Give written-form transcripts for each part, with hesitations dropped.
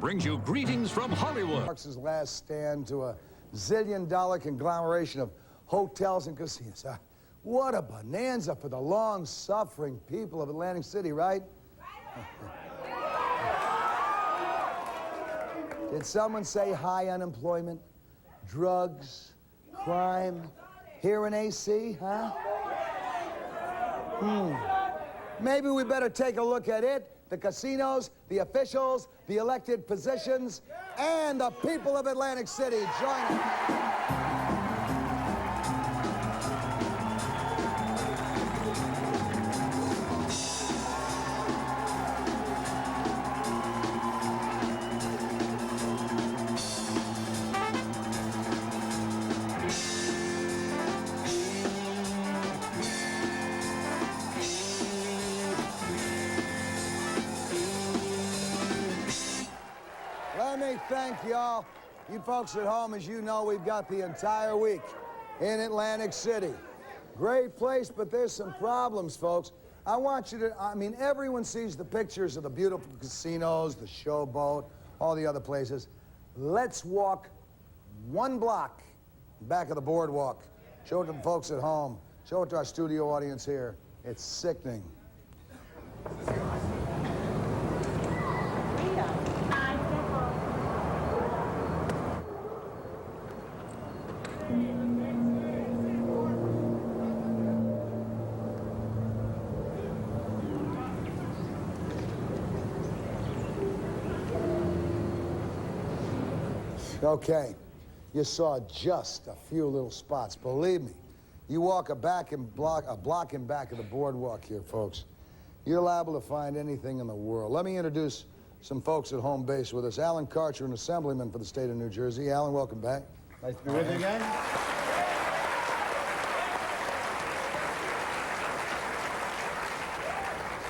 brings you greetings from Hollywood. Marx's last stand to a zillion-dollar conglomeration of hotels and casinos. What a bonanza for the long-suffering people of Atlantic City, right? Did someone say high unemployment, drugs, crime, here in AC, huh? Maybe we better take a look at it, the casinos, the officials, the elected positions, and the people of Atlantic City. Join us. Let me thank y'all. You folks at home, as you know, we've got the entire week in Atlantic City. Great place, but there's some problems, folks. I want you to, everyone sees the pictures of the beautiful casinos, the Showboat, all the other places. Let's walk one block back of the boardwalk. Show it to the folks at home. Show it to our studio audience here. It's sickening. Okay, you saw just a few little spots. Believe me, you walk a block in back of the boardwalk here, folks. You're liable to find anything in the world. Let me introduce some folks at home base with us. Alan Karcher, an assemblyman for the state of New Jersey. Alan, welcome back. Nice to be with you again.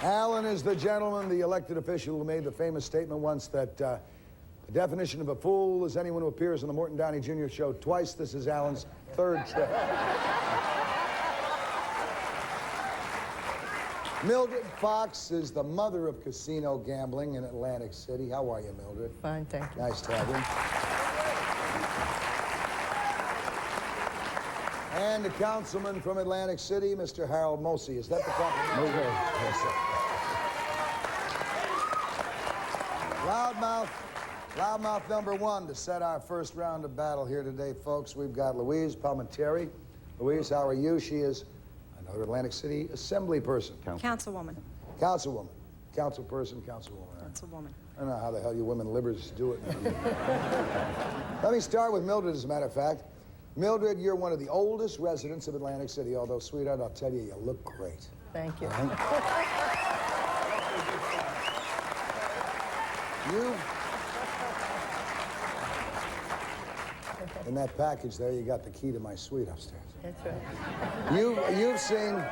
Alan is the gentleman, the elected official who made the famous statement once that the definition of a fool is anyone who appears on the Morton Downey Jr. show twice. This is Alan's third trip. Mildred Fox is the mother of casino gambling in Atlantic City. How are you, Mildred? Fine, thank you. Nice to have you. And the councilman from Atlantic City, Mr. Harold Mosey. Is that the compliment? Okay. Yes, sir. Loudmouth number one to set our first round of battle here today, folks. We've got Louise Palmentieri. Louise, how are you? She is another Atlantic City assembly person. Councilwoman. Councilwoman. Councilperson, councilwoman. Councilwoman. I don't know how the hell you women livers do it. Let me start with Mildred, as a matter of fact. Mildred, you're one of the oldest residents of Atlantic City, although, sweetheart, I'll tell you, you look great. Thank you. In that package there, you got the key to my suite upstairs. That's right. You've seen...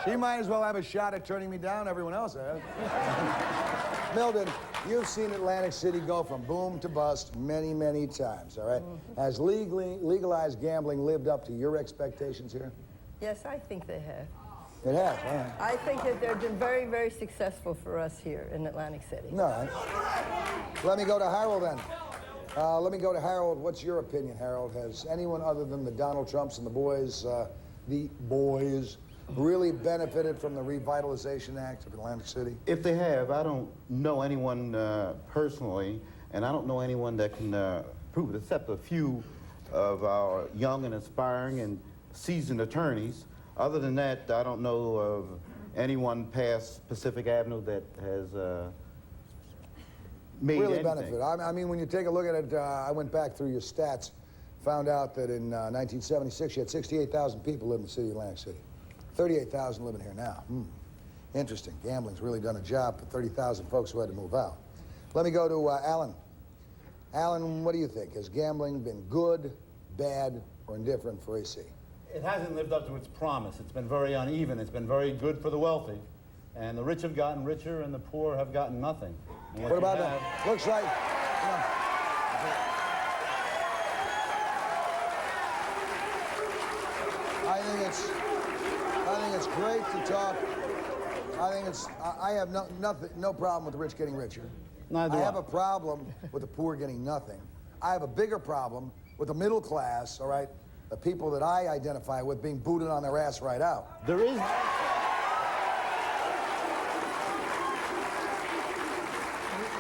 She might as well have a shot at turning me down. Everyone else has. Mildred, you've seen Atlantic City go from boom to bust many, many times, all right? Has legalized gambling lived up to your expectations here? Yes, I think they have. It has, huh? I think that they've been very, very successful for us here in Atlantic City. All right. Let me go to Harold then. Let me go to Harold. What's your opinion, Harold? Has anyone other than the Donald Trumps and the boys, really benefited from the Revitalization Act of Atlantic City? If they have, I don't know anyone personally, and I don't know anyone that can prove it, except a few of our young and aspiring and seasoned attorneys. Other than that, I don't know of anyone past Pacific Avenue that has made really anything. benefit. I mean, when you take a look at it, I went back through your stats, found out that in 1976, you had 68,000 people living in the city of Atlantic City. 38,000 living here now. Interesting. Gambling's really done a job for 30,000 folks who had to move out. Let me go to Alan. Alan, what do you think? Has gambling been good, bad, or indifferent for AC? It hasn't lived up to its promise. It's been very uneven. It's been very good for the wealthy. And the rich have gotten richer and the poor have gotten nothing. And What about that? Looks like... I think it's great to talk. I think it's, I have no problem with the rich getting richer. Neither do I have a problem with the poor getting nothing. I have a bigger problem with the middle class, all right, the people that I identify with being booted on their ass right out. There is...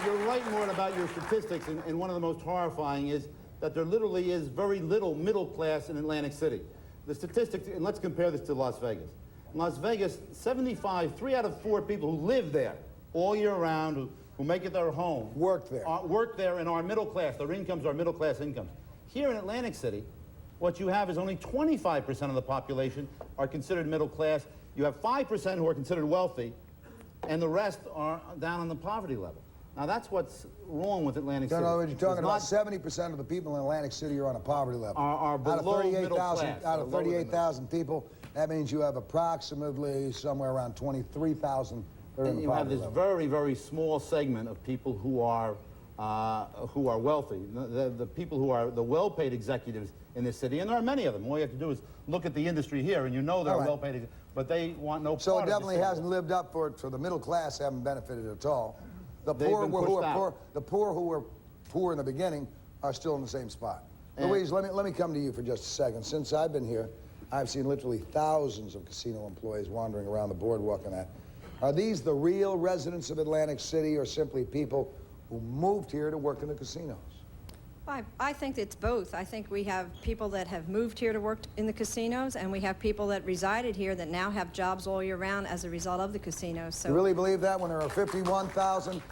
You're right, Morton, about your statistics, and one of the most horrifying is that there literally is very little middle class in Atlantic City. The statistics, and let's compare this to Las Vegas. In Las Vegas, 3 out of 4 people who live there all year round, who make it their home, Work there. Work there and are middle class. Their incomes are middle class incomes. Here in Atlantic City, what you have is only 25% of the population are considered middle class. You have 5% who are considered wealthy, and the rest are down on the poverty level. Now, that's what's wrong with Atlantic City. No, you're talking about 70% of the people in Atlantic City are on a poverty level. Are below middle class. Out of 38,000 people, that means you have approximately somewhere around 23,000 that are in the And you have poverty this level. very, very small segment of people who are wealthy. The people who are the well-paid executives in this city, and there are many of them. All you have to do is look at the industry here, and you know they're well-paid, but they want no part So of it this definitely thing. hasn't lived up for it. For the middle class, haven't benefited at all. The They've poor, been who pushed are out. poor, the poor who were poor in the beginning are still in the same spot. And- Louise, let me come to you for just a second. Since I've been here, I've seen literally thousands of casino employees wandering around the boardwalk and that. Are these the real residents of Atlantic City, or simply people who moved here to work in the casinos? I think it's both. I think we have people that have moved here to work in the casinos, and we have people that resided here that now have jobs all year round as a result of the casinos. So You really believe that when there are 51,000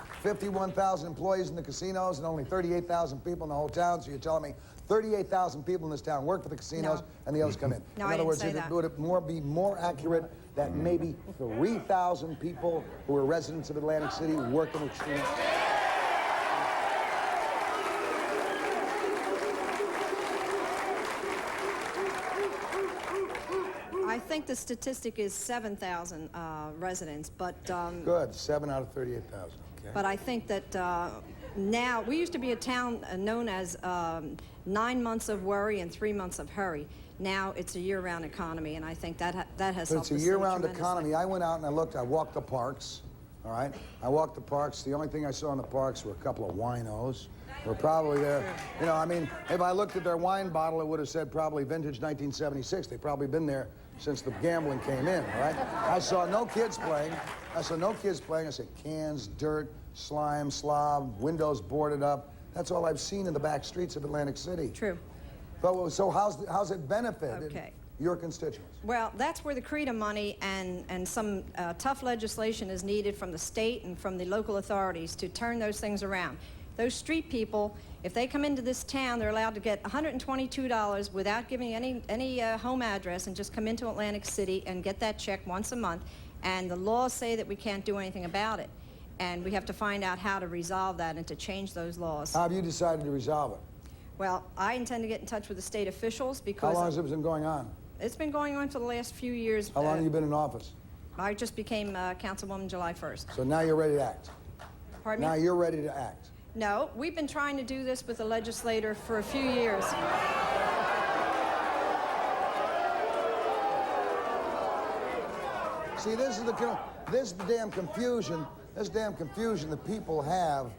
employees in the casinos and only 38,000 people in the whole town? So you're telling me 38,000 people in this town work for the casinos No. and the others come in? No, in I other didn't words, say that. would it be more accurate that maybe 3,000 people who are residents of Atlantic City work in the casinos? I think the statistic is 7,000 residents, but Good, 7 out of 38,000. Okay. but I think that now we used to be a town known as 9 months of worry and 3 months of hurry. Now it's a year-round economy, and I think that has But helped it's a the city year-round tremendously. economy. I went out and I looked. I walked the parks, all right? I walked the parks. The only thing I saw in the parks were a couple of winos. We're probably there. You know, I mean, if I looked at their wine bottle, it would have said probably vintage 1976. They've probably been there since the gambling came in, all right? I saw no kids playing. I saw cans, dirt, slime, slob, windows boarded up. That's all I've seen in the back streets of Atlantic City. True. But, so how's it benefited Okay. your constituents? Well, that's where the CRETA money and some tough legislation is needed from the state and from the local authorities to turn those things around. Those street people, if they come into this town, they're allowed to get $122 without giving any home address and just come into Atlantic City and get that check once a month. And the laws say that we can't do anything about it. And we have to find out how to resolve that and to change those laws. How have you decided to resolve it? Well, I intend to get in touch with the state officials How because long has it been going on? it's been going on for the last few years. How long have you been in office? I just became Councilwoman July 1st. So now you're ready to act. Pardon Now me? you're ready to act. No, we've been trying to do this with the legislator for a few years. See, this is the damn confusion. This damn confusion that people have,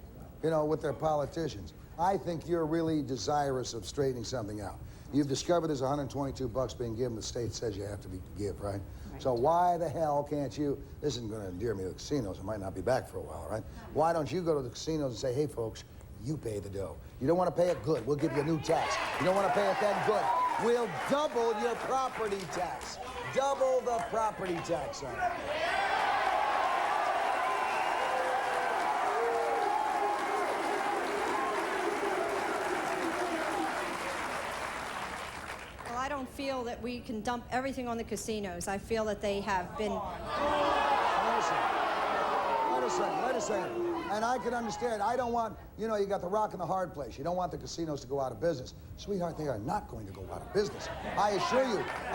you know, with their politicians. I think you're really desirous of straightening something out. You've discovered there's $122 being given. The state says you have to give, right? So why the hell can't you? This isn't going to endear me to the casinos. I might not be back for a while, right? Why don't you go to the casinos and say, hey, folks, you pay the dough. You don't want to pay it? Good. We'll give you a new tax. You don't want to pay it then? Good. We'll double your property tax. Double the property tax on it. Well, I don't feel that we can dump everything on the casinos. I feel that they have been... Wait a second. And I can understand. I don't want, you know, you got the rock and the hard place. You don't want the casinos to go out of business. Sweetheart, they are not going to go out of business. I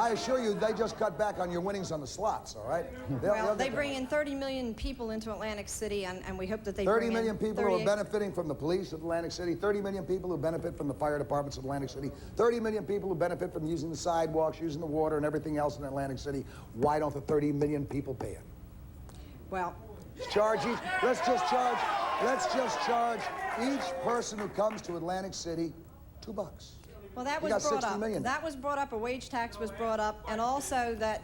assure you, they just cut back on your winnings on the slots, all right? Well, they bring in 30 million people into Atlantic City, and we hope that they 30 bring in million people who are 38 benefiting from the police of Atlantic City, 30 million people who benefit from the fire departments of Atlantic City, 30 million people who benefit from using the sidewalks, using the water, and everything else in Atlantic City. Why don't the 30 million people pay it? Well, Let's just charge each person who comes to Atlantic City $2. well, that We was got brought 60 up. million. That was brought up. A wage tax was brought up, and also that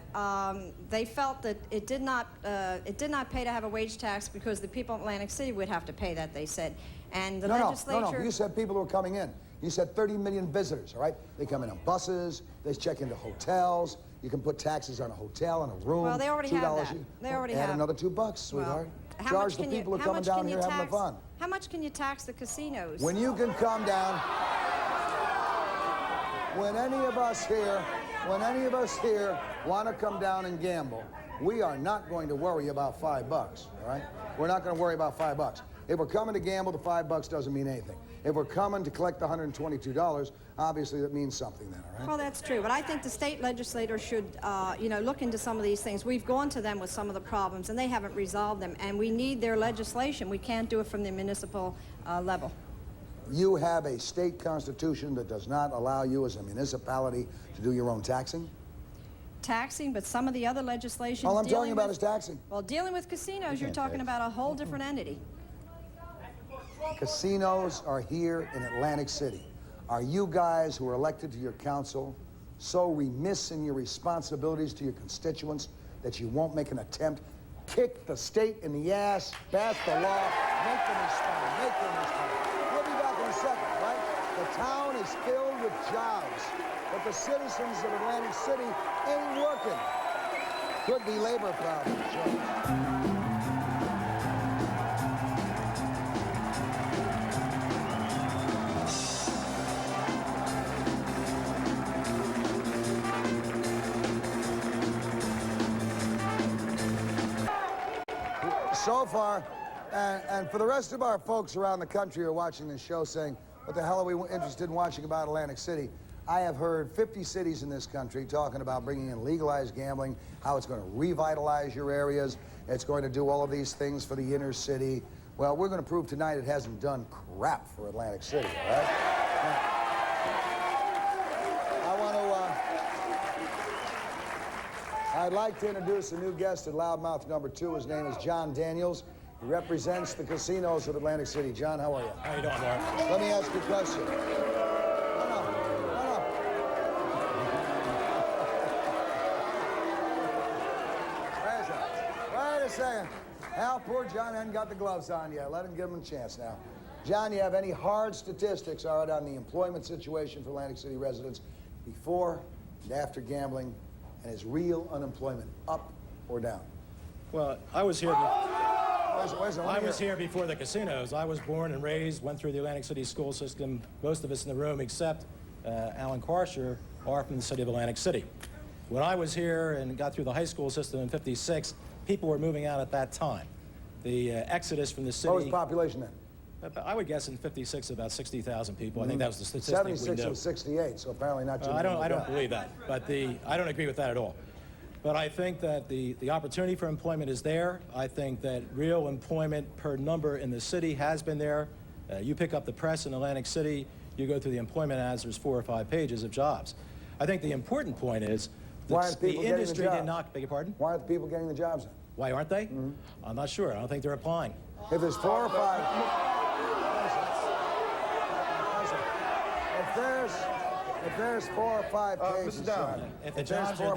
they felt that it did not pay to have a wage tax because the people in Atlantic City would have to pay that. They said, and the legislature. No. You said people who are coming in. You said 30 million visitors. All right, they come in on buses. They check into hotels. You can put taxes on a hotel and a room. Well, they already have that. They already have. Add another $2, sweetheart. Well, Charge the people who are coming down here having the fun. How much can you tax the casinos? When you can come down, when any of us here want to come down and gamble, we are not going to worry about $5, all right? We're not going to worry about $5. If we're coming to gamble, the $5 doesn't mean anything. If we're coming to collect the $122, obviously that means something then, all right? Well, that's true, but I think the state legislator should, look into some of these things. We've gone to them with some of the problems, and they haven't resolved them, and we need their legislation. We can't do it from the municipal level. You have a state constitution that does not allow you as a municipality to do your own taxing? Taxing, but some of the other legislation. All I'm talking about is taxing. Well, dealing with casinos, you're talking about a whole different entity. Casinos are here in Atlantic City. Are you guys who are elected to your council so remiss in your responsibilities to your constituents that you won't make an attempt? Kick the state in the ass, pass the law, make them respond. We'll be back in a second, right? The town is filled with jobs, but the citizens of Atlantic City ain't working. Could be labor problems. Sure. So far, and for the rest of our folks around the country who are watching this show saying, what the hell are we interested in watching about Atlantic City? I have heard 50 cities in this country talking about bringing in legalized gambling, how it's going to revitalize your areas, it's going to do all of these things for the inner city. Well, we're going to prove tonight it hasn't done crap for Atlantic City, all right? I'd like to introduce a new guest at Loudmouth number 2. His name is John Daniels. He represents the casinos of Atlantic City. John, how are you? How you doing, Mark? Let me ask you a question. Wait a second. Al, poor John hasn't got the gloves on yet. Let him give him a chance now. John, you have any hard statistics on the employment situation for Atlantic City residents before and after gambling? And is real unemployment up or down? Well, I was here. I was here before the casinos. I was born and raised, went through the Atlantic City school system. Most of us in the room, except Alan Karsher, are from the city of Atlantic City. When I was here and got through the high school system in '56, people were moving out at that time. The exodus from the city. What was the population then? I would guess in '56 about 60,000 people. I think that was the statistic 76 we knew. was 68, so apparently not too many. I don't believe that, but I don't agree with that at all. But I think that the opportunity for employment is there. I think that real employment per number in the city has been there. You pick up the press in Atlantic City, you go through the employment ads, there's 4 or 5 pages of jobs. I think the important point is that the industry did not, beg your pardon? Why aren't the people getting the jobs then? Why aren't they? I'm not sure. I don't think they're applying. If there's 4 or 5... If there's 4 or 5 cases, if the jobs are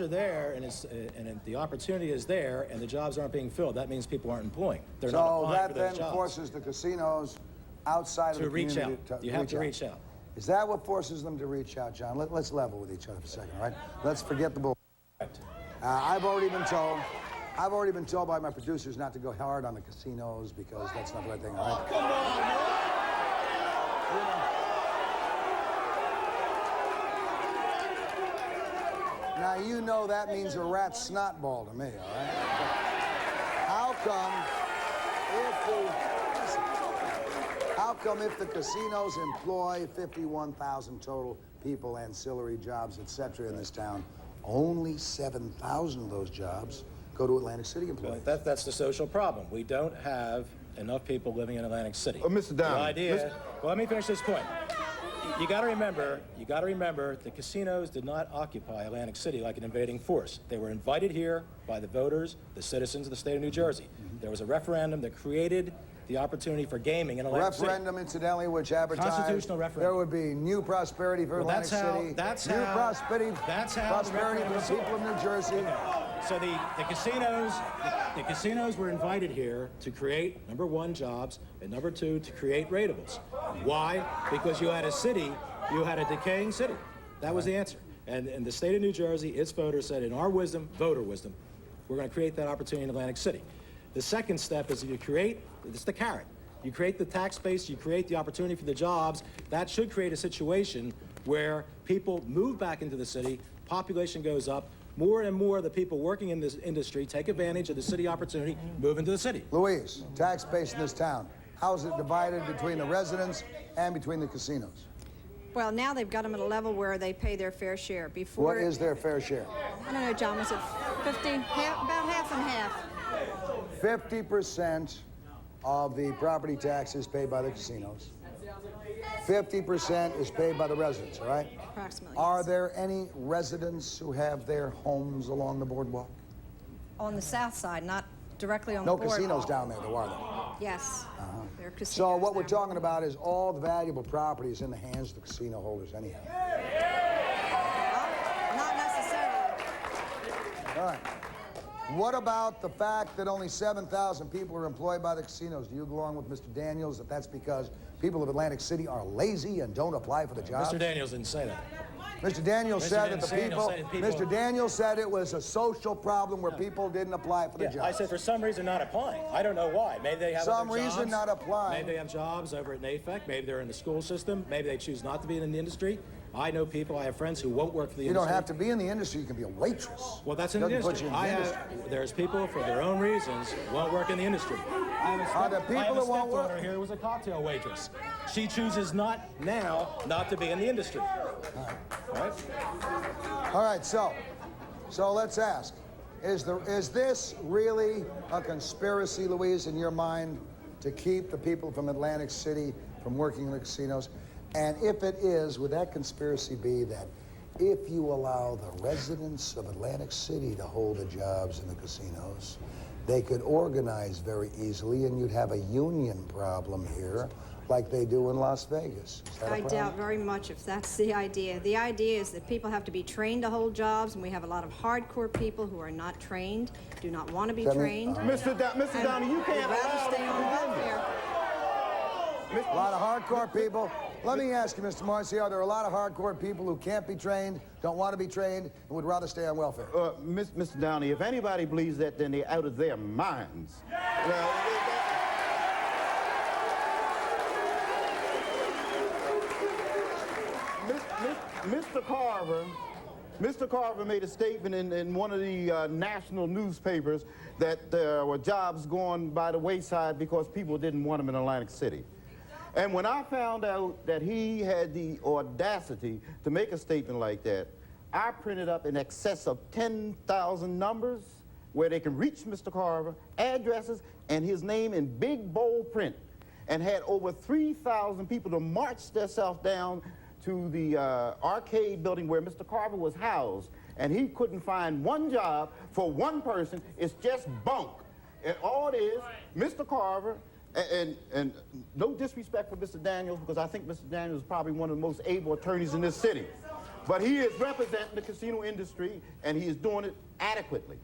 there, and the opportunity is there, and the jobs aren't being filled, that means people aren't employing. They're not applying for those jobs. So that then forces the casinos outside of the community to reach out. You have to reach out. Is that what forces them to reach out, John? Let's level with each other for a second, all right? Let's forget the bull. I've already been told by my producers not to go hard on the casinos because that's not the right thing, all right? Come on, Now, you know that means a rat's snot ball to me, all right? How come if the casinos employ 51,000 total people, ancillary jobs, etc. in this town, only 7,000 of those jobs go to Atlantic City employees? That's the social problem. We don't have enough people living in Atlantic City. Mr. Downey. The idea... Well, let me finish this point. you got to remember, the casinos did not occupy Atlantic City like an invading force. They were invited here by the voters, the citizens of the state of New Jersey. There was a referendum that created the opportunity for gaming in Atlantic City. Referendum, incidentally, which advertised Constitutional referendum. there would be new prosperity for Atlantic City. New prosperity for the people of New Jersey. Okay. So the casinos were invited here to create, number one, jobs, and number two, to create ratables. Why? Because you had a city, you had a decaying city. That was the answer. And the state of New Jersey, its voters said, in our wisdom, voter wisdom, we're going to create that opportunity in Atlantic City. The second step is you create, it's the carrot. You create the tax base, you create the opportunity for the jobs. That should create a situation where people move back into the city, population goes up, more and more of the people working in this industry take advantage of the city opportunity, move into the city. Louise, tax base in this town, how is it divided between the residents and between the casinos? Well, now they've got them at a level where they pay their fair share. Before, What is their fair share? I don't know, John, was it 50? About half and half. 50% of the property tax is paid by the casinos. 50% is paid by the residents, all right? Approximately. Are Yes. there any residents who have their homes along the boardwalk? On the south side, not directly on No the boardwalk. casinos down there, though, are there? Yes. There are casinos. So what we're there. talking about is all the valuable property is in the hands of the casino holders anyhow. Well, not necessarily. All right. What about the fact that only 7,000 people are employed by the casinos? Do you go along with Mr. Daniels that that's because people of Atlantic City are lazy and don't apply for the jobs? Mr. Daniels didn't say that. Mr. Daniels said that the Daniels people, said people- Mr. Daniels said it was a social problem where people didn't apply for the jobs. I said for some reason not applying. I don't know why. Maybe they have Some other reason jobs. not applying. Maybe they have jobs over at NAFEC. Maybe they're in the school system. Maybe they choose not to be in the industry. I know people, I have friends who won't work for the You industry. don't have to be in the industry, you can be a waitress. Well, that's in the Doesn't put industry. you in the industry. There's people for their own reasons won't work in the industry. Are there people that won't work? I have a stepdaughter here who was a cocktail waitress. She chooses not to be in the industry. All right? All right, so let's ask, is this really a conspiracy, Louise, in your mind, to keep the people from Atlantic City from working in the casinos? And if it is, would that conspiracy be that if you allow the residents of Atlantic City to hold the jobs in the casinos, they could organize very easily and you'd have a union problem here like they do in Las Vegas? Is that a I problem? doubt very much if that's the idea. The idea is that people have to be trained to hold jobs, and we have a lot of hardcore people who are not trained, do not want to be That mean- trained. Mr. Downey, you Would can't rather allow stay on welfare. A lot of hardcore people. Let me ask you, Mr. Morrissey, are there a lot of hardcore people who can't be trained, don't want to be trained, and would rather stay on welfare? Mr. Downey, if anybody believes that, then they're out of their minds. Mr. Carver made a statement in one of the national newspapers that there were jobs going by the wayside because people didn't want them in Atlantic City. And when I found out that he had the audacity to make a statement like that, I printed up in excess of 10,000 numbers where they can reach Mr. Carver, addresses, and his name in big, bold print, and had over 3,000 people to march themselves down to the arcade building where Mr. Carver was housed, and he couldn't find one job for one person. It's just bunk. And all it is, Mr. Carver, and no disrespect for Mr. Daniels, because I think Mr. Daniels is probably one of the most able attorneys in this city. But he is representing the casino industry, and he is doing it adequately.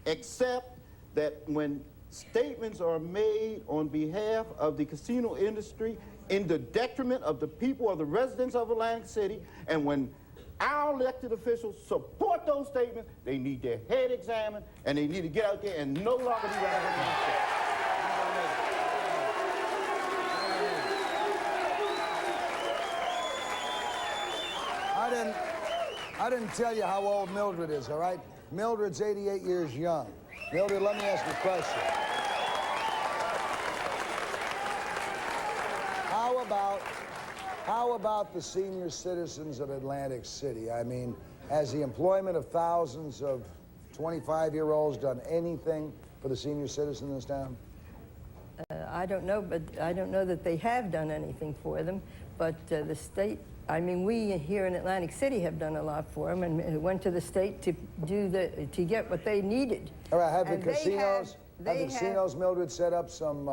Except that when statements are made on behalf of the casino industry in the detriment of the people of the residents of Atlantic City, and when our elected officials support those statements, they need their head examined, and they need to get out there and no longer be represented. I didn't tell you how old Mildred is, all right? Mildred's 88 years young. Mildred, let me ask you a question. How about the senior citizens of Atlantic City? I mean, has the employment of thousands of 25-year-olds done anything for the senior citizens in this town? I don't know, but I don't know that they have done anything for them. But the state I mean, we here in Atlantic City have done a lot for them, and went to the state to get what they needed. All right, have the And they casinos, had- have the casinos, Mildred, set up some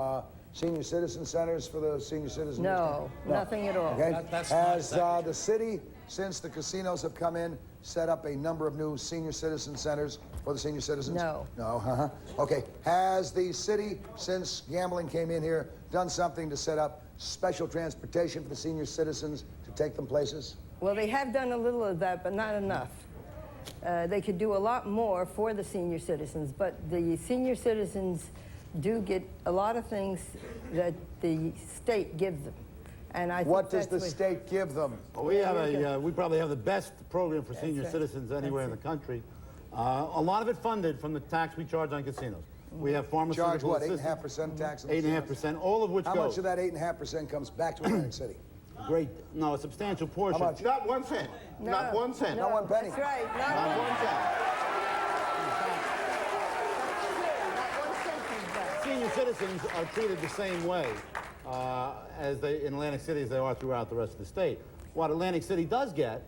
senior citizen centers for the senior citizens? No, nothing at all. Okay. That's not Has exactly the city, since the casinos have come in, set up a number of new senior citizen centers for the senior citizens? No. No, Okay. Has the city, since gambling came in here, done something to set up special transportation for the senior citizens to take them places? Well, they have done a little of that, but not enough. They could do a lot more for the senior citizens, but the senior citizens do get a lot of things that the state gives them. And I think What does the that's state give them? Well, we probably have the best program for senior right. citizens anywhere in the That's country. A lot of it funded from the tax we charge on casinos. We have pharmaceutical Charge what, assistance. 8.5% tax? on the casinos? 8.5%, all of which How goes. much of that 8.5% comes back to Atlantic City? Great, no, a substantial portion. How much? Not 1 cent. Not 1 cent. Not one penny. That's right. Not 1 cent. Senior citizens are treated the same way as they in Atlantic City as they are throughout the rest of the state. What Atlantic City does get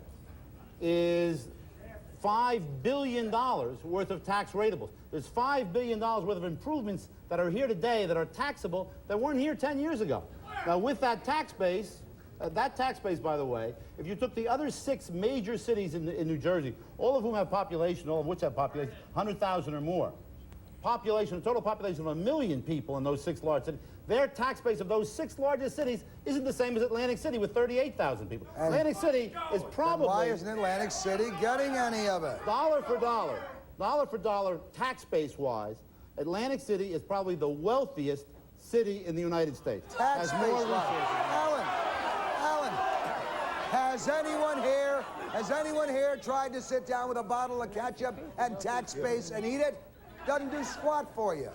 is $5 billion worth of tax rateables. There's $5 billion worth of improvements that are here today that are taxable that weren't here 10 years ago. Now, with that tax base, by the way, if you took the other 6 major cities in New Jersey, all of whom have population, all of which have population, 100,000 or more, population, a total population of 1 million people in those 6 large cities, their tax base of those 6 largest cities isn't the same as Atlantic City with 38,000 people. And Atlantic City is probably... Why isn't Atlantic City getting any of it? Dollar for dollar, tax base-wise, Atlantic City is probably the wealthiest city in the United States. Tax Has base more wise. resources. Alan, has anyone here tried to sit down with a bottle of ketchup and tax base and eat it? Doesn't do squat for you.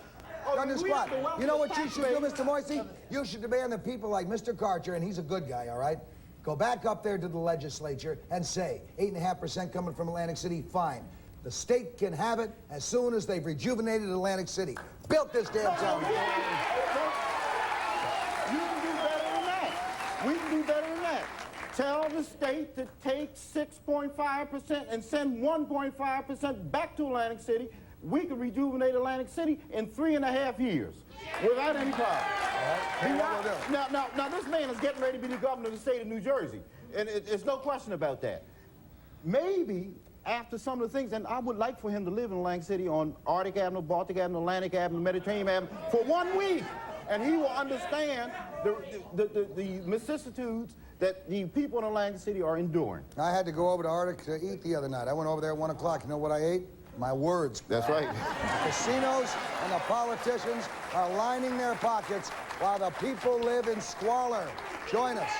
Doesn't do squat. You know what you should do, Mr. Moisey? You should demand that people like Mr. Karcher, and he's a good guy, all right? Go back up there to the legislature and say, 8.5% coming from Atlantic City, fine. The state can have it as soon as they've rejuvenated Atlantic City. Built this damn town. You can do better than that. We can do better than that. Tell the state to take 6.5% and send 1.5% back to Atlantic City. We could rejuvenate Atlantic City in 3.5 years without any problem. Now, this man is getting ready to be the governor of the state of New Jersey, and there's no question about that. Maybe after some of the things, and I would like for him to live in Atlantic City on Arctic Avenue, Baltic Avenue, Atlantic Avenue, Mediterranean Avenue for 1 week, and he will understand the vicissitudes that the people in Atlantic City are enduring. I had to go over to Arctic to eat the other night. I went over there at 1 o'clock. You know what I ate? My words. That's right. The casinos and the politicians are lining their pockets while the people live in squalor. Join us.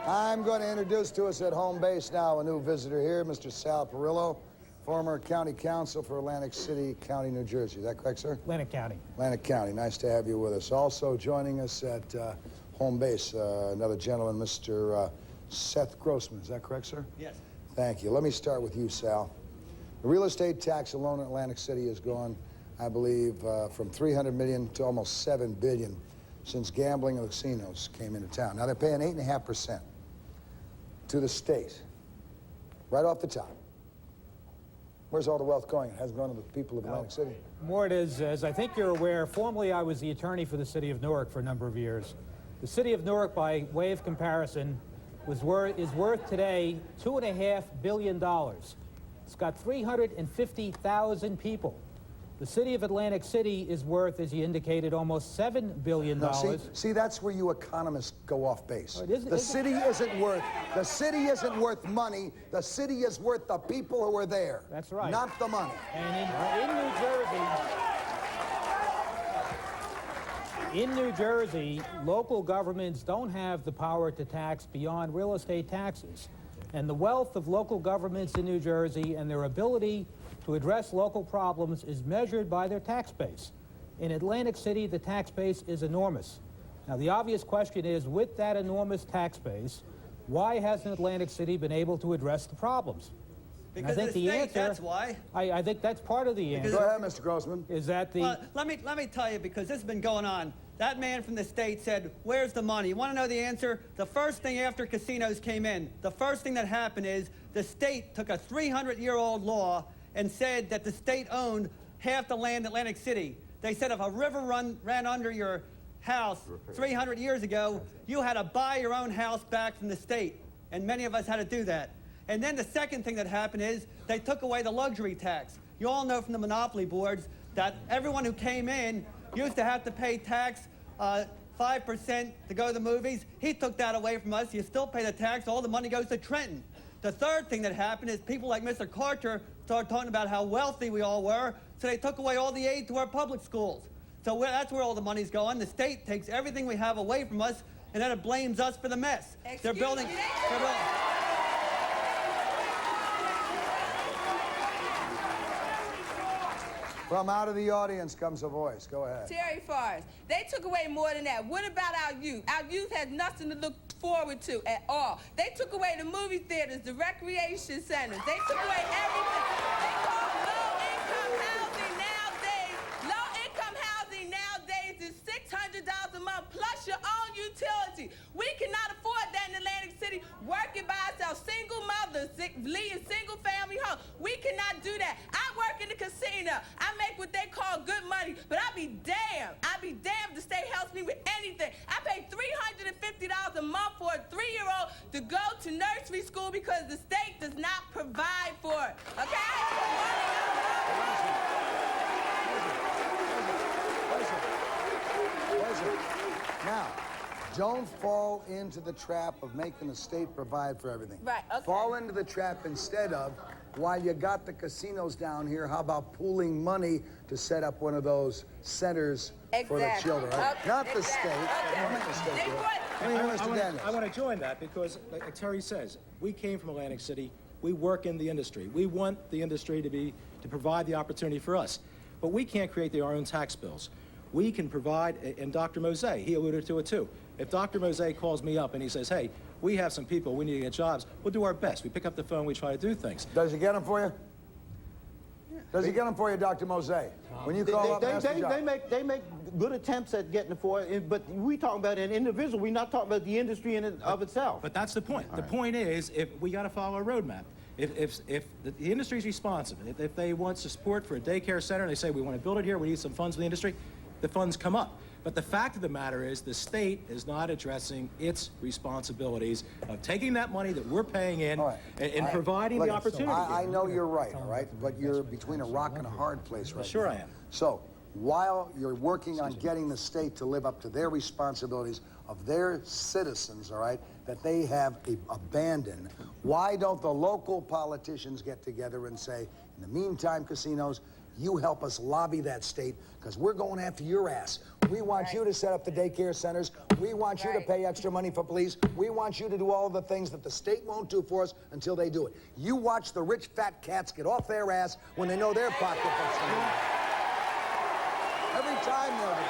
I'm going to introduce to us at home base now a new visitor here, Mr. Sal Perillo, former county council for Atlantic City County, New Jersey. Is that correct, sir? Atlantic County. Atlantic County. Nice to have you with us. Also joining us at home base, another gentleman, Mr. Seth Grossman. Is that correct, sir? Yes. Thank you. Let me start with you, Sal. The real estate tax alone in Atlantic City has gone, I believe, from $300 million to almost $7 billion since gambling and casinos came into town. Now they're paying 8.5% to the state, right off the top. Where's all the wealth going? It hasn't gone to the people of Atlantic City. More it is, as I think you're aware, formerly I was the attorney for the city of Newark for a number of years. The city of Newark, by way of comparison, is worth today $2.5 billion. It's got 350,000 people. The city of Atlantic City is worth, as you indicated, almost $7 billion. Now, see, that's where you economists go off base. Oh, it isn't- the city isn't worth money. The city is worth the people who are there. That's right. Not the money. And in New Jersey, local governments don't have the power to tax beyond real estate taxes. And the wealth of local governments in New Jersey and their ability to address local problems is measured by their tax base. In Atlantic City, the tax base is enormous. Now, the obvious question is, with that enormous tax base, why hasn't Atlantic City been able to address the problems? Because I think of the state, answer, that's why. I think that's part of the answer. Go ahead, Mr. Grossman. Is that the... Well, let me tell you, because this has been going on. That man from the state said, where's the money? You want to know the answer? The first thing after casinos came in, the first thing that happened is the state took a 300-year-old law and said that the state owned half the land in Atlantic City. They said if a river ran under your house 300 years ago, you had to buy your own house back from the state. And many of us had to do that. And then the second thing that happened is they took away the luxury tax. You all know from the monopoly boards that everyone who came in used to have to pay tax 5% to go to the movies. He took that away from us. You still pay the tax. All the money goes to Trenton. The third thing that happened is people like Mr. Carter started talking about how wealthy we all were, so they took away all the aid to our public schools. So that's where all the money's going. The state takes everything we have away from us, and then it blames us for the mess. They're building. From out of the audience comes a voice. Go ahead. Terry Forrest. They took away more than that. What about our youth? Our youth has nothing to look forward to at all. They took away the movie theaters, the recreation centers. They took away everything. They call low-income housing nowadays. Low-income housing nowadays is $600 a month plus your own utility. We cannot afford that in Atlantic City. Working by ourselves, single mothers, leading single-family homes. We cannot do that. I work in the casino. I make what they call good money, but I'd be damned if the state helps me with anything. I pay $350 a month for a 3-year-old to go to nursery school because the state does not provide for it, okay? Listen. Now, don't fall into the trap of making the state provide for everything. Right, okay. Fall into the trap instead of, while you got the casinos down here, how about pooling money to set up one of those centers for the children, right? Okay. Not the state. Not the state. I want to join that because, like Terry says, we came from Atlantic City. We work in the industry. We want the industry to provide the opportunity for us. But we can't create our own tax bills. We can provide, and Dr. Mose, he alluded to it too. If Dr. Mose calls me up and he says, hey, we have some people, we need to get jobs, we'll do our best. We pick up the phone, we try to do things. Does he get them for you? Does he get them for you, Dr. Mose? When you call up and ask for jobs? They make good attempts at getting it for it, but we talking about an individual. We're not talking about the industry in and of itself. But that's the point. The point is, if we got to follow a roadmap. If the industry's responsive, if they want support for a daycare center, and they say, we want to build it here, we need some funds for the industry, the funds come up. But the fact of the matter is the state is not addressing its responsibilities of taking that money that we're paying in and providing the opportunity. I know you're right, all right? But you're between a rock and a hard place right now. Sure I am. So while you're working on getting the state to live up to their responsibilities of their citizens, all right, that they have abandoned, why don't the local politicians get together and say, in the meantime, casinos, you help us lobby that state, because we're going after your ass. We want you to set up the daycare centers. We want you to pay extra money for police. We want you to do all the things that the state won't do for us until they do it. You watch the rich fat cats get off their ass when they know their pocketbooks are in. Every time they'll do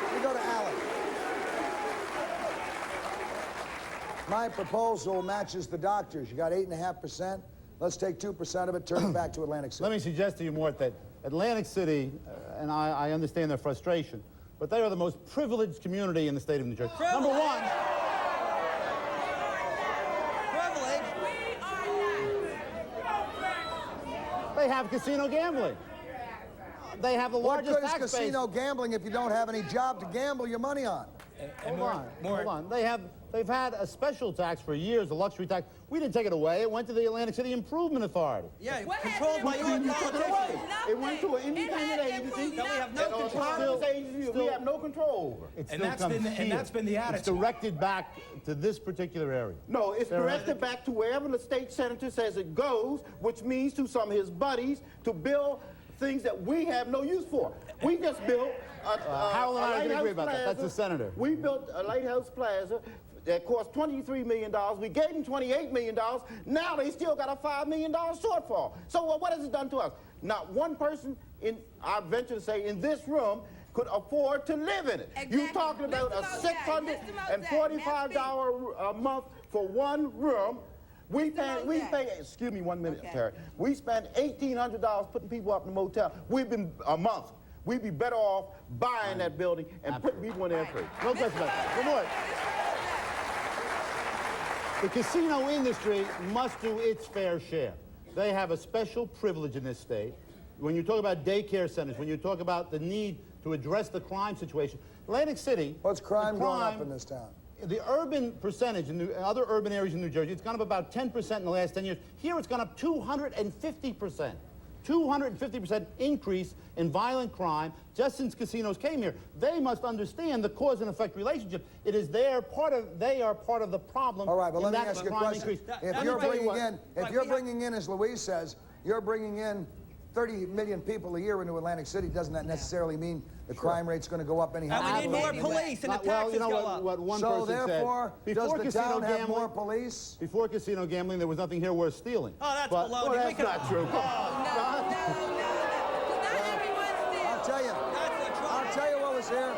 it. We go to Alec. My proposal matches the doctor's. You got 8.5%. Let's take 2% of it, turn it back to Atlantic City. Let me suggest to you, Mort, that Atlantic City, and I understand their frustration, but they are the most privileged community in the state of New Jersey. Number one. Privilege. They have casino gambling. They have the largest What good tax is casino gambling if you don't have any job to gamble your money on? Hold on. They've had a special tax for years, a luxury tax. We didn't take it away. It went to the Atlantic City Improvement Authority. Yeah, controlled by your politicians. It went to an independent agency that we have no control over. We have no control over. And that's been the attitude. It's directed back to this particular area. No, it's directed back to wherever the state senator says it goes, which means to some of his buddies to build things that we have no use for. We just built Harold and I agree about that. That's the senator. We built a Lighthouse Plaza that cost $23 million. We gave them $28 million. Now they still got a $5 million shortfall. So what has it done to us? Not one person in, I venture to say, in this room could afford to live in it. Exactly. You're talking about a $645 a month for one room. We pay, excuse me 1 minute, Okay. Terry. We spend $1,800 putting people up in the motel. We've been a month. We'd be better off buying that building and putting people in there free. No question about that. Good morning. The casino industry must do its fair share. They have a special privilege in this state. When you talk about daycare centers, when you talk about the need to address the crime situation, Atlantic City... What's crime going up in this town? The urban percentage in other urban areas in New Jersey, it's gone up about 10% in the last 10 years. Here it's gone up 250%. 250% increase in violent crime just since casinos came here. They must understand the cause and effect relationship. It is they are part of the problem. All right, but let me that ask you a crime question. increase. If you're bringing in, as Louise says, you're bringing in 30 million people a year into Atlantic City, doesn't that necessarily mean the crime rate's going to go up anyhow? And we need more police and the taxes go up. What one So person therefore, said, does before the town have gambling, more police? Before casino gambling, there was nothing here worth stealing. Oh, that's But- baloney. Well, We that's can- not true. No. Not everyone steals. I'll tell you. That's the trouble. I'll tell you what was here.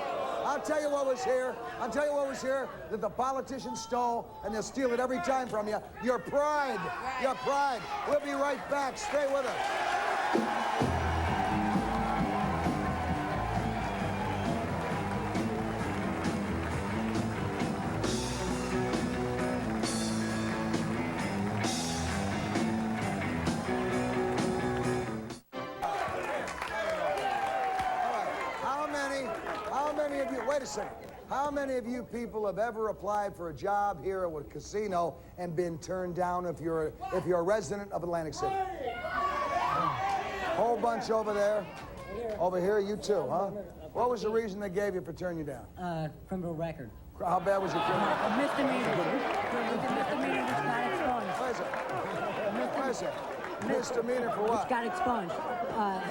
I'll tell you what was here. I'll tell you what was here that the politicians stole, and they'll steal it every time from you. Your pride. Right. Your pride. We'll be right back. Stay with us. Wait a second. How many of you people have ever applied for a job here at a casino and been turned down if you're a resident of Atlantic City? Whole bunch over there. Over here, you too, huh? What was the reason they gave you for turning you down? Criminal record. How bad was your criminal? A misdemeanor. Misdemeanor which got expunged. Wait a second. Misdemeanor for Which what? got expunged.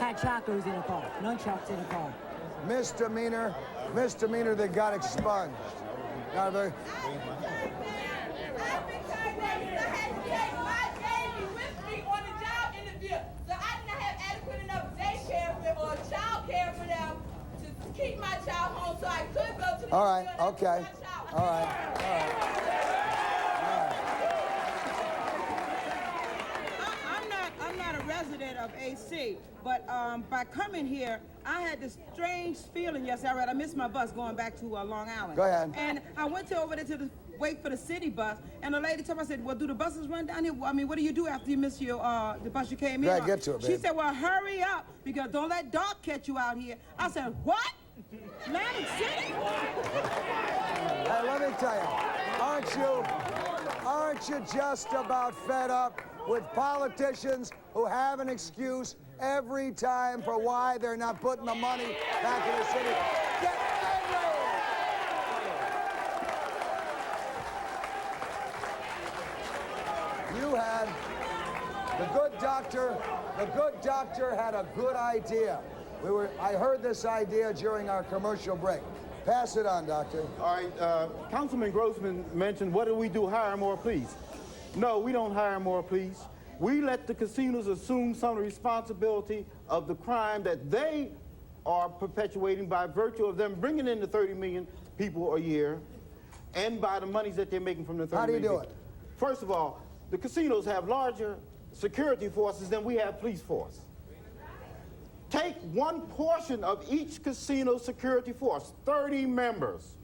Had chacos in the car. Nunchucks in the car. Misdemeanor that got expunged. Now, I've been turned down because I had to take my baby with me on the job interview. So I didn't have adequate enough daycare or child care for them to keep my child home so I could go to the all right, school and okay. keep my child. All right. I'm not a resident of AC, but by coming here, I had this strange feeling yesterday. I missed my bus going back to Long Island. Go ahead. And I went over there to wait for the city bus, and the lady told me, I said, well, do the buses run down here? Well, I mean, what do you do after you miss your the bus you came in Go on? ahead, get to it, She babe. said, well, hurry up, because don't let dark catch you out here. I said, what? Atlantic City? Hey, let me tell you, aren't you just about fed up with politicians who have an excuse every time for why they're not putting the money back in the city? Get angry! You had the good doctor had a good idea. I heard this idea during our commercial break. Pass it on, doctor. All right, Councilman Grossman mentioned, what do we do, hire more police? No, we don't hire more police. We let the casinos assume some of the responsibility of the crime that they are perpetuating by virtue of them bringing in the 30 million people a year and by the monies that they're making from the 30 How do you million do people. it? First of all, the casinos have larger security forces than we have police force. Take one portion of each casino security force, 30 members,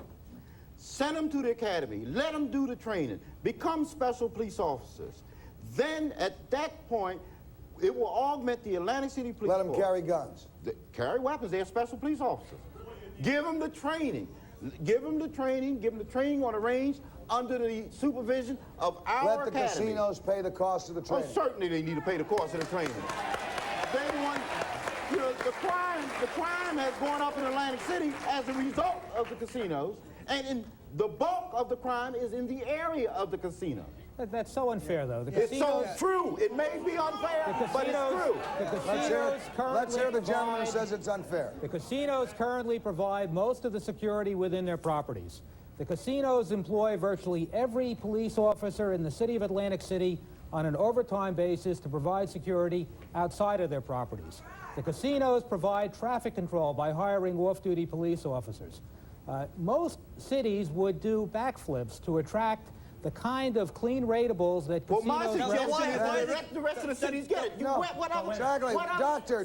send them to the academy, let them do the training, become special police officers. Then at that point, it will augment the Atlantic City Police Let them Force. carry guns. They carry weapons, they're special police officers. Give them the training. Give them the training on the range under the supervision of our Let the academy. casinos pay the cost of the Oh, training. certainly they need to pay the cost of the training. They want, you know, the crime has gone up in Atlantic City as a result of the casinos, and the bulk of the crime is in the area of the casino. That's so unfair, though. The It's so casinos, true. It may be unfair, but it's true. the casinos Let's hear the gentleman who provide- says it's unfair. The casinos currently provide most of the security within their properties. The casinos employ virtually every police officer in the city of Atlantic City on an overtime basis to provide security outside of their properties. The casinos provide traffic control by hiring off-duty police officers. Most cities would do backflips to attract the kind of clean rateables that casinos... Well, my suggestion is let the rest of the cities get it. No, exactly.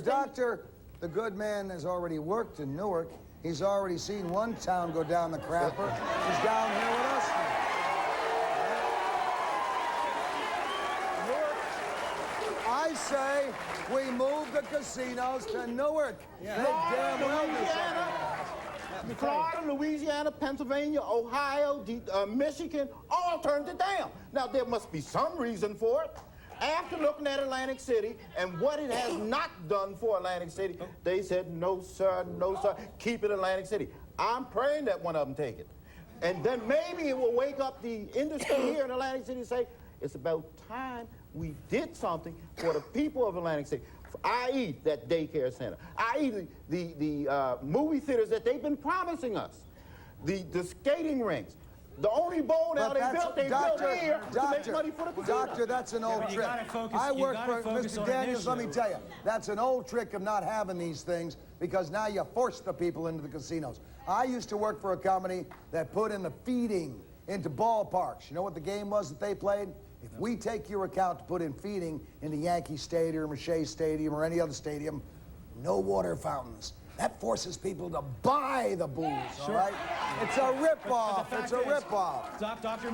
Doctor, the good man has already worked in Newark. He's already seen one town go down the crapper. He's down here with us. I say we move the casinos to Newark. Yeah. They damn well do. Florida, Louisiana, Pennsylvania, Ohio, Michigan, all turned it down. Now, there must be some reason for it. After looking at Atlantic City and what it has not done for Atlantic City, they said, no, sir, keep it Atlantic City. I'm praying that one of them take it. And then maybe it will wake up the industry here in Atlantic City and say, it's about time we did something for the people of Atlantic City, i.e. that daycare center, i.e. the movie theaters that they've been promising us, the skating rinks. The only bowl now they built here to make money for the casino. Doctor, that's an old trick. I work for Mr. Daniels, let me tell you, that's an old trick of not having these things because now you force the people into the casinos. I used to work for a company that put in the feeding into ballparks. You know what the game was that they played? If we take your account to put in feeding into Yankee Stadium or Shea Stadium or any other stadium, no water fountains. That forces people to buy the booze, all right? It's a rip-off. It's a rip-off. Dr.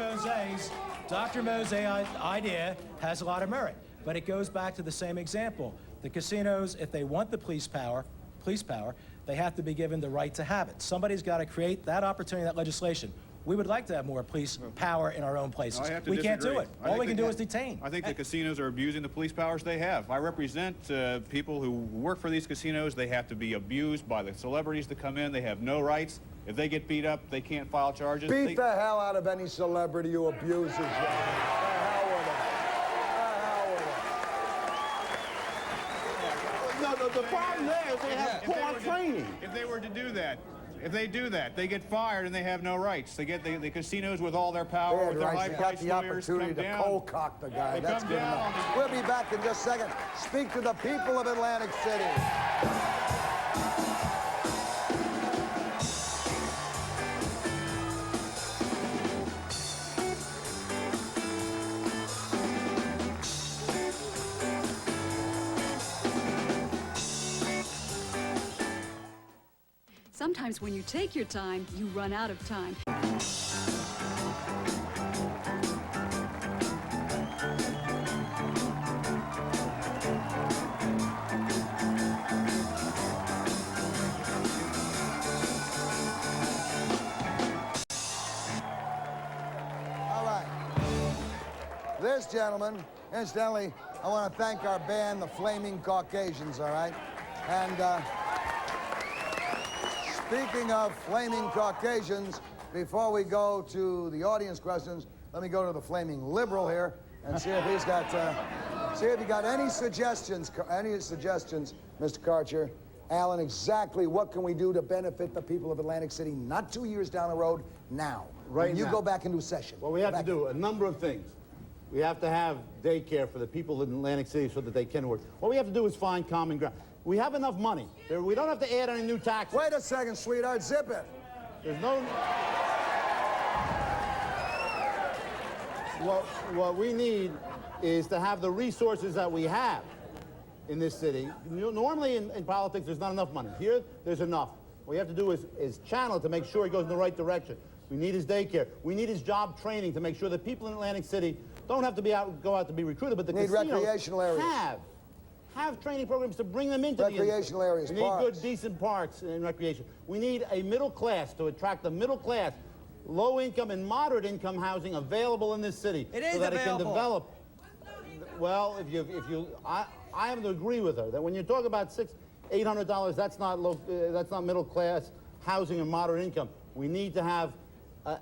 Mose's idea has a lot of merit, but it goes back to the same example. The casinos, if they want the police power, they have to be given the right to have it. Somebody's got to create that opportunity, that legislation. We would like to have more police power in our own places. We can't do it. All we can do is detain. I think the casinos are abusing the police powers they have. I represent people who work for these casinos. They have to be abused by the celebrities that come in. They have no rights. If they get beat up, they can't file charges. Beat the hell out of any celebrity who abuses you. The hell with it. No, the problem there is they have poor training. If they were to do that, if they do that, they get fired and they have no rights. They get the casinos with all their power, with their high-priced lawyers, come down. They got the opportunity to cold-cock the guy. That's good down. enough. We'll be back in just a second. Speak to the people of Atlantic City. Sometimes when you take your time, you run out of time. All right. This gentleman, incidentally, I want to thank our band, the Flaming Caucasians, all right? And, speaking of Flaming Caucasians, before we go to the audience questions, let me go to the Flaming Liberal here and see if he's got, see if he got any suggestions, Mr. Karcher. Alan, exactly what can we do to benefit the people of Atlantic City, not 2 years down the road, now? Right now. You go back into session. Well, we have to do a number of things. We have to have daycare for the people in Atlantic City so that they can work. What we have to do is find common ground. We have enough money. We don't have to add any new taxes. Wait a second, sweetheart. Zip it. There's no... What we need is to have the resources that we have in this city. Normally in politics, there's not enough money. Here, there's enough. What we have to do is channel it to make sure it goes in the right direction. We need his daycare. We need his job training to make sure that people in Atlantic City don't have to go out to be recruited, but the casinos recreational areas. Have training programs to bring them into recreational areas. We need good, decent parks and recreation. We need a middle class to attract the middle class, low income and moderate income housing available in this city. It is so that available. It can develop. Well, I have to agree with her that when you talk about $800, that's not middle class housing and moderate income. We need to have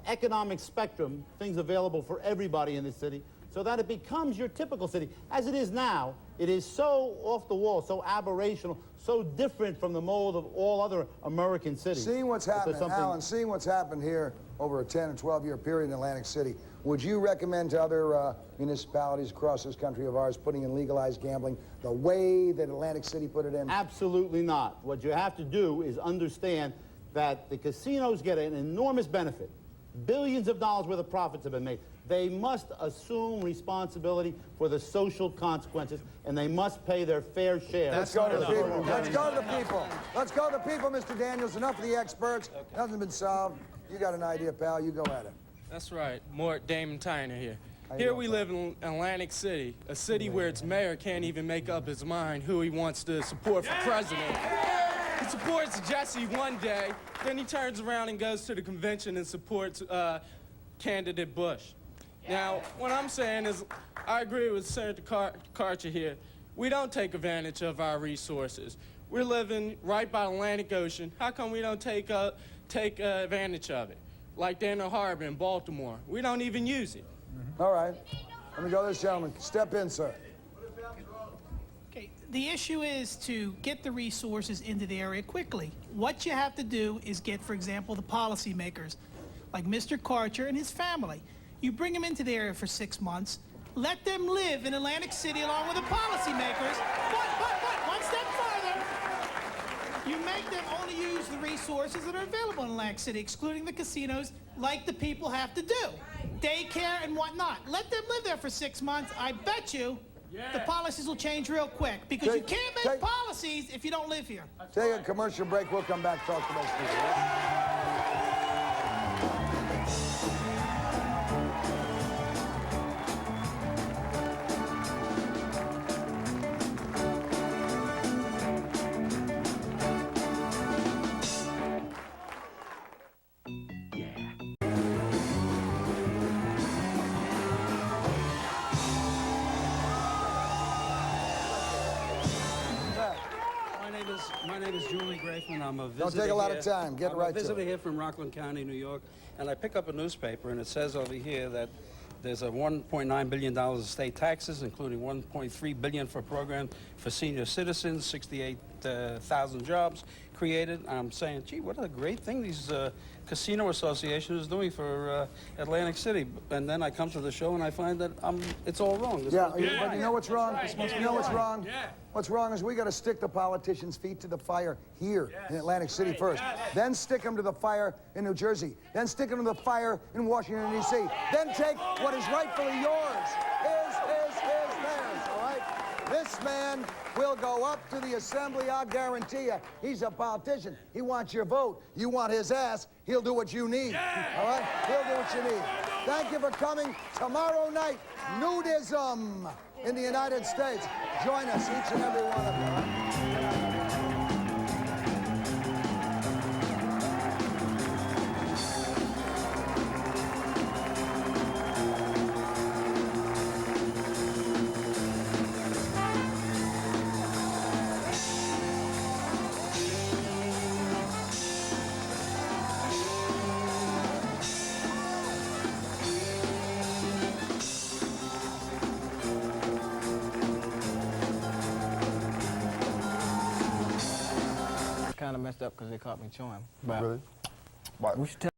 economic spectrum, things available for everybody in this city, so that it becomes your typical city. As it is now, it is so off the wall, so aberrational, so different from the mold of all other American cities. Seeing what's that there's happened, something- Alan, seeing what's happened here over a 10 and 12-year period in Atlantic City, would you recommend to other municipalities across this country of ours putting in legalized gambling the way that Atlantic City put it in? Absolutely not. What you have to do is understand that the casinos get an enormous benefit. Billions of dollars worth of profits have been made. They must assume responsibility for the social consequences, and they must pay their fair share. Let's go to the people. Let's go to the people. Let's go to the people, Mr. Daniels. Enough of the experts. Nothing's been solved. You got an idea, pal. You go at it. That's right. Morton, Damon Tyner here. Here we live in Atlantic City, a city where its mayor can't even make up his mind who he wants to support for president. He supports Jesse one day, then he turns around and goes to the convention and supports candidate Bush. Now, what I'm saying is, I agree with Senator Karcher here. We don't take advantage of our resources. We're living right by the Atlantic Ocean. How come we don't take advantage of it? Like Daniel Harbor in Baltimore. We don't even use it. All right. Let me go to this gentleman. Step in, sir. Okay, the issue is to get the resources into the area quickly. What you have to do is get, for example, the policymakers, like Mr. Karcher and his family. You bring them into the area for 6 months, let them live in Atlantic City along with the policymakers, but one step further, you make them only use the resources that are available in Atlantic City, excluding the casinos, like the people have to do. Daycare and whatnot. Let them live there for 6 months. I bet you the policies will change real quick, because you can't make policies if you don't live here. Take a commercial break. We'll come back and talk to those people. My name is Julie Grafman. I'm a visitor. Don't take a lot of time. Get right to it. I'm a visitor here from Rockland County, New York, and I pick up a newspaper, and it says over here that there's a $1.9 billion in state taxes, including $1.3 billion for a program for senior citizens, 68,000 jobs created. I'm saying, gee, what a great thing these casino association is doing for Atlantic City. And then I come to the show and I find that it's all wrong. But you know what's wrong? You know what's wrong? What's wrong is we got to stick the politicians' feet to the fire here in Atlantic City first. Then stick them to the fire in New Jersey. Then stick them to the fire in Washington, D.C. Then take what is rightfully yours. Theirs, all right? This man will go up to the assembly, I'll guarantee you. He's a politician. He wants your vote. You want his ass, he'll do what you need. All right? He'll do what you need. Thank you for coming. Tomorrow night, nudism in the United States. Join us, each and every one of you. All right? Kind of messed up because they caught me chewing. But really? Why? we should tell